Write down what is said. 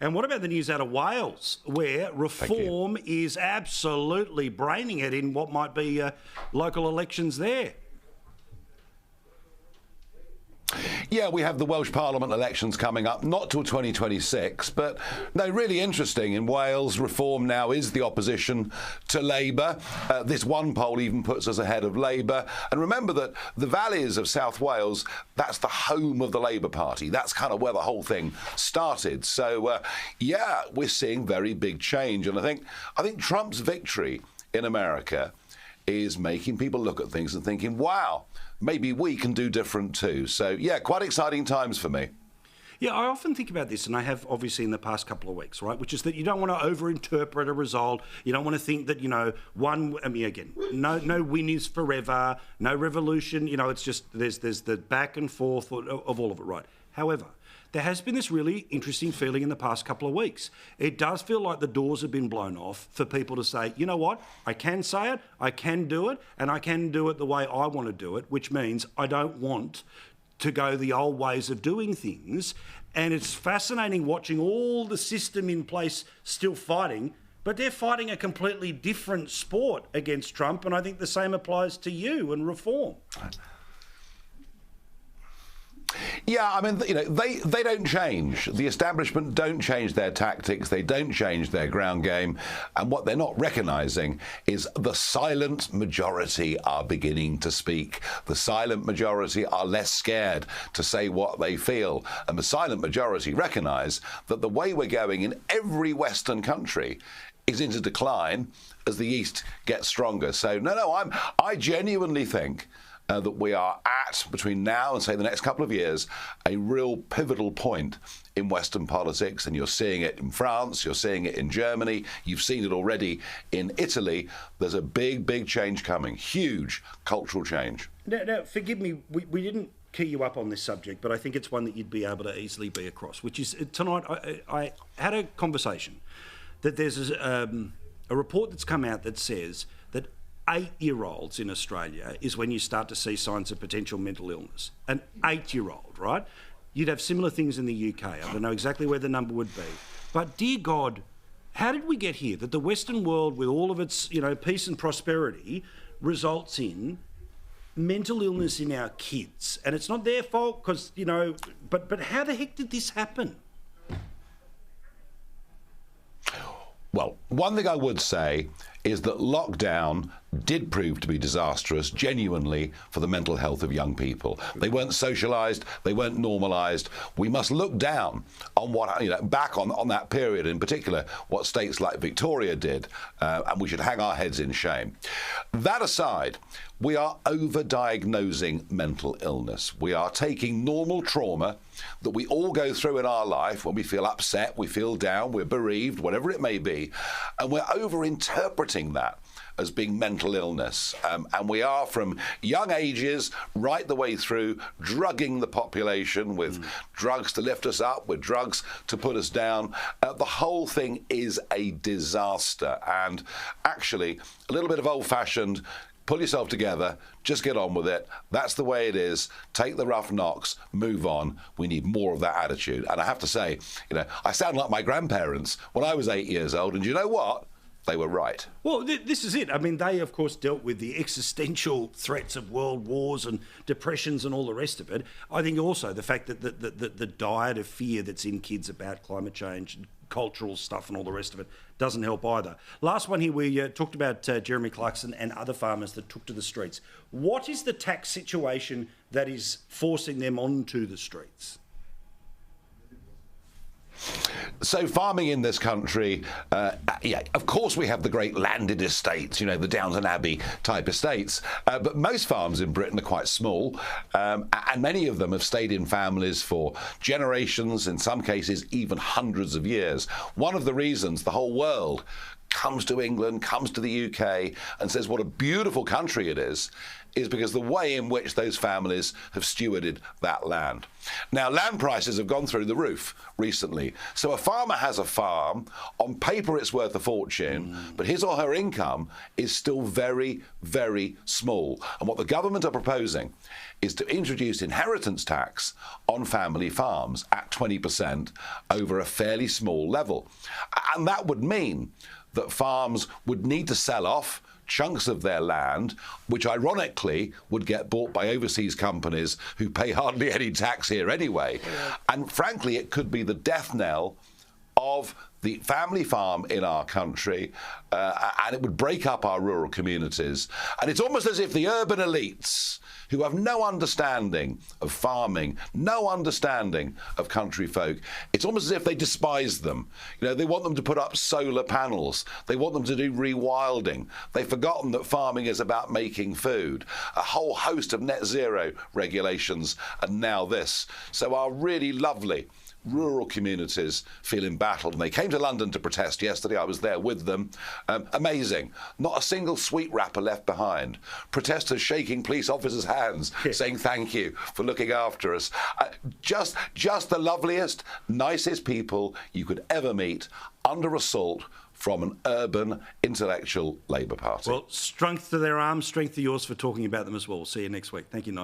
And what about the news out of Wales, where Reform is absolutely braining it in what might be local elections there? Yeah, we have the Welsh Parliament elections coming up, not till 2026, but no, really interesting. In Wales, Reform now is the opposition to Labour. This one poll even puts us ahead of Labour. And remember that the valleys of South Wales, that's the home of the Labour Party. That's kind of where the whole thing started. So, yeah, we're seeing very big change. And I think Trump's victory in America is making people look at things and thinking, wow, maybe we can do different too. So, yeah, quite exciting times for me. Yeah, I often think about this, and I have obviously in the past couple of weeks, right, which is that you don't want to overinterpret a result. You don't want to think that, no win is forever, no revolution. It's just there's the back and forth of all of it, right? However, there has been this really interesting feeling in the past couple of weeks. It does feel like the doors have been blown off for people to say, you know what, I can say it, I can do it, and I can do it the way I want to do it, which means I don't want to go the old ways of doing things. And it's fascinating watching all the system in place still fighting, but they're fighting a completely different sport against Trump, and I think the same applies to you and Reform. Yeah, I mean, they don't change. The establishment don't change their tactics. They don't change their ground game. And what they're not recognising is the silent majority are beginning to speak. The silent majority are less scared to say what they feel. And the silent majority recognise that the way we're going in every Western country is into decline as the East gets stronger. So, I genuinely think that we are at, between now and, say, the next couple of years, a real pivotal point in Western politics. And you're seeing it in France, you're seeing it in Germany, you've seen it already in Italy. There's a big, big change coming, huge cultural change. Now forgive me, we didn't key you up on this subject, but I think it's one that you'd be able to easily be across, which is tonight I had a conversation that there's a report that's come out that says that 8-year-olds in Australia is when you start to see signs of potential mental illness. An 8-year-old, right? You'd have similar things in the UK. I don't know exactly where the number would be. But dear God, how did we get here? That the Western world, with all of its, peace and prosperity, results in mental illness in our kids. And it's not their fault because, but how the heck did this happen? Well, one thing I would say is that lockdown did prove to be disastrous, genuinely, for the mental health of young people. They weren't socialised, they weren't normalised. We must look down on what, back on that period, in particular, what states like Victoria did, and we should hang our heads in shame. That aside, we are over-diagnosing mental illness. We are taking normal trauma that we all go through in our life when we feel upset, we feel down, we're bereaved, whatever it may be, and we're over-interpreting that as being mental illness. And we are, from young ages right the way through, drugging the population with drugs to lift us up, with drugs to put us down. The whole thing is a disaster. And actually, a little bit of old-fashioned, pull yourself together, just get on with it. That's the way it is. Take the rough knocks, move on. We need more of that attitude. And I have to say, I sound like my grandparents when I was 8 years old. And you know what? They were right. Well, this is it. I mean, they, of course, dealt with the existential threats of world wars and depressions and all the rest of it. I think also the fact that the diet of fear that's in kids about climate change and cultural stuff and all the rest of it doesn't help either. Last one here, we talked about Jeremy Clarkson and other farmers that took to the streets. What is the tax situation that is forcing them onto the streets? So farming in this country, of course we have the great landed estates, the Downton Abbey type estates, but most farms in Britain are quite small, and many of them have stayed in families for generations, in some cases even hundreds of years. One of the reasons the whole world comes to England, comes to the UK, and says what a beautiful country it is because the way in which those families have stewarded that land. Now, land prices have gone through the roof recently. So a farmer has a farm. On paper, it's worth a fortune, but his or her income is still very, very small. And what the government are proposing is to introduce inheritance tax on family farms at 20% over a fairly small level. And that would mean that farms would need to sell off chunks of their land, which ironically would get bought by overseas companies who pay hardly any tax here anyway. Yeah. And frankly, it could be the death knell of the family farm in our country, and it would break up our rural communities. And it's almost as if the urban elites, who have no understanding of farming, no understanding of country folk, it's almost as if they despise them. You know, they want them to put up solar panels. They want them to do rewilding. They've forgotten that farming is about making food. A whole host of net zero regulations, and now this. So our really lovely rural communities feel embattled. And they came to London to protest yesterday. I was there with them. Amazing. Not a single sweet wrapper left behind. Protesters shaking police officers' hands, saying thank you for looking after us. Just the loveliest, nicest people you could ever meet under assault from an urban, intellectual Labour Party. Well, strength to their arms, strength to yours for talking about them as well. See you next week. Thank you, Nigel.